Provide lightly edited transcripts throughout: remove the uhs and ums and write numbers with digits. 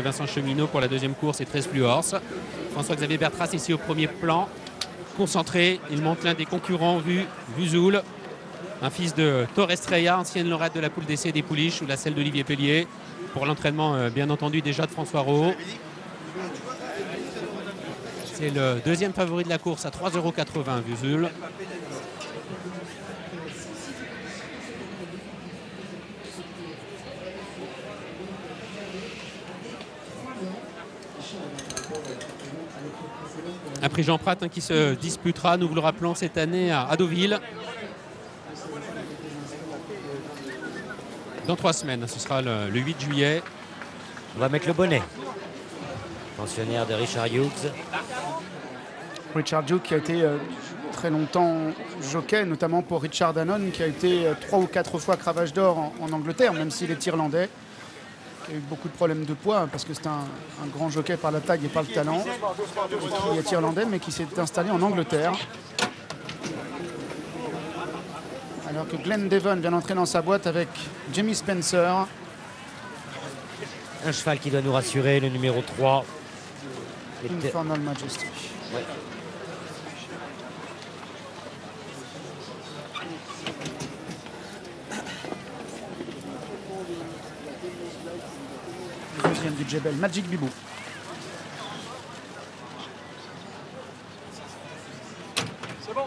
Vincent Cheminot pour la deuxième course et 13 plus horse. François-Xavier Bertras ici au premier plan, concentré. Il monte l'un des concurrents, Vuzoul, un fils de Torres Estrella, ancienne lauréate de la poule d'essai des Pouliches ou la selle d'Olivier Pellier. Pour l'entraînement, bien entendu, déjà de François Rohaut. C'est le deuxième favori de la course à 3,80 €, Vuzoul. Un prix Jean Prat qui se disputera, nous vous le rappelons, cette année à Deauville. Dans 3 semaines, ce sera le 8 juillet. On va mettre le bonnet. Pensionnaire de Richard Hughes. Richard Hughes qui a été très longtemps jockey, notamment pour Richard Danone, qui a été 3 ou 4 fois cravache d'or en Angleterre, même s'il est irlandais. Il a eu beaucoup de problèmes de poids parce que c'est un grand jockey par la taille et par le talent, qui est irlandais mais qui s'est installé en Angleterre. Alors que Glenn Devon vient d'entrer dans sa boîte avec Jamie Spencer. Un cheval qui doit nous rassurer, le numéro 3. Infernal Majesty. Ouais. Deuxième du Jebel, Magic Bibou. C'est bon.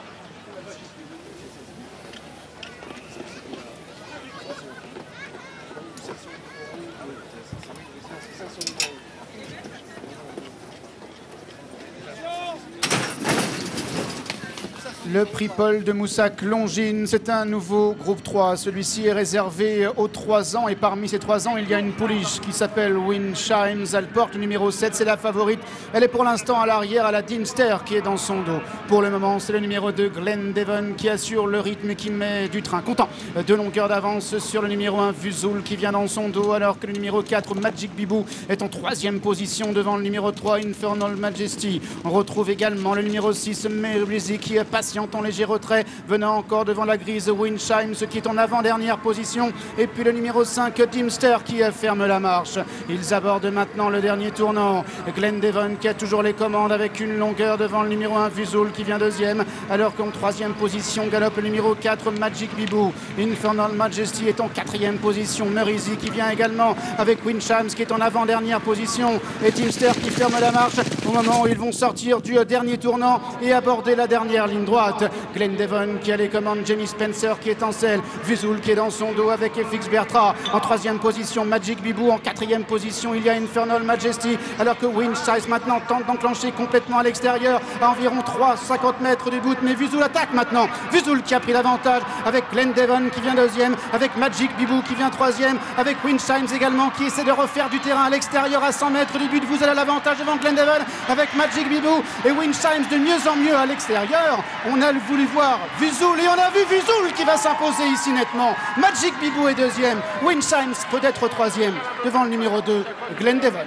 Le prix Paul de Moussac Longines, c'est un nouveau groupe 3. Celui-ci est réservé aux 3 ans et parmi ces 3 ans, il y a une pouliche qui s'appelle Windshimes. Elle porte le numéro 7, c'est la favorite. Elle est pour l'instant à l'arrière à la Dimster qui est dans son dos. Pour le moment, c'est le numéro 2, Glenn Devon, qui assure le rythme et qui met du train. Content de longueur d'avance sur le numéro 1, Vuzoul, qui vient dans son dos, alors que le numéro 4, Magic Bibou, est en 3e position devant le numéro 3, Infernal Majesty. On retrouve également le numéro 6, Merrizy, qui est patient en léger retrait, venant encore devant la grise Windshimes qui est en avant-dernière position, et puis le numéro 5 Dimster qui ferme la marche. Ils abordent maintenant le dernier tournant. Glenn Devon qui a toujours les commandes avec une longueur devant le numéro 1 Vuzoul qui vient 2e, alors qu'en 3e position galope le numéro 4 Magic Bibou. Infernal Majesty est en 4e position. Merrizy qui vient également avec Windshimes qui est en avant-dernière position, et Dimster qui ferme la marche au moment où ils vont sortir du dernier tournant et aborder la dernière ligne droite. Glenn Devon qui a les commandes, Jamie Spencer qui est en selle, Vuzoul qui est dans son dos avec FX Bertra. En 3e position, Magic Bibou. En 4e position, il y a Infernal Majesty, alors que Windshimes maintenant tente d'enclencher complètement à l'extérieur, à environ 3,50 mètres du bout. Mais Vuzoul attaque maintenant. Vuzoul qui a pris l'avantage avec Glenn Devon qui vient 2e, avec Magic Bibou qui vient 3e, avec Windshimes également qui essaie de refaire du terrain à l'extérieur à 100 mètres du but. Vuzoul a l'avantage devant Glenn Devon avec Magic Bibou et Windshimes de mieux en mieux à l'extérieur. On a voulu voir Vuzoul et on a vu Vuzoul qui va s'imposer ici nettement. Magic Bibou est 2e, Windshimes peut-être 3e devant le numéro 2, Glenn Devon.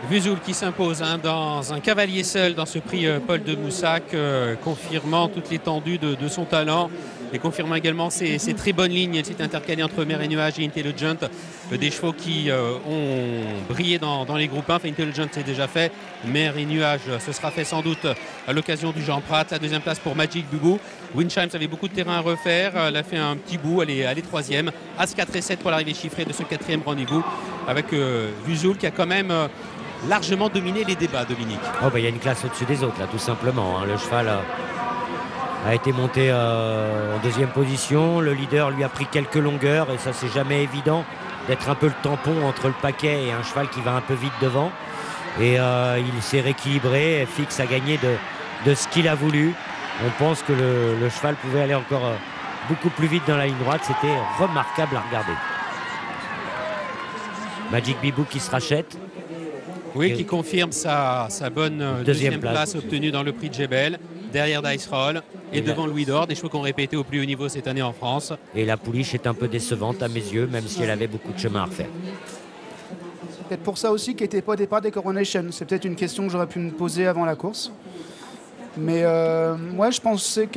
Vuzoul qui s'impose dans un cavalier seul dans ce prix Paul de Moussac, confirmant toute l'étendue de son talent et confirmant également ses très bonnes lignes. Elle s'est intercalée entre Mer et Nuage et Intelligent, des chevaux qui ont brillé dans les groupes 1. Enfin, Intelligent c'est déjà fait, Mer et Nuage ce sera fait sans doute à l'occasion du Jean Prat. La 2e place pour Magic Bibou. Windshimes avait beaucoup de terrain à refaire, elle a fait un petit bout, elle est 3e. As 4 et 7 pour l'arrivée chiffrée de ce 4e rendez-vous avec Vuzoul qui a quand même largement dominé les débats, Dominique. Oh bah, y a une classe au-dessus des autres là, tout simplement. Le cheval a été monté en 2e position. Le leader lui a pris quelques longueurs et ça c'est jamais évident d'être un peu le tampon entre le paquet et un cheval qui va un peu vite devant. Et il s'est rééquilibré. FX a gagné de ce qu'il a voulu. On pense que le cheval pouvait aller encore beaucoup plus vite dans la ligne droite. C'était remarquable à regarder. Magic Bibou qui se rachète. Oui, qui confirme sa bonne deuxième place obtenue dans le prix de Jebel, derrière Dice Roll et devant Louis d'Or, des chevaux qui ont répété au plus haut niveau cette année en France. Et la pouliche est un peu décevante à mes yeux, même si elle avait beaucoup de chemin à refaire. C'est peut-être pour ça aussi qu'elle n'était pas au départ des Coronation. C'est peut-être une question que j'aurais pu me poser avant la course. Mais moi, je pensais que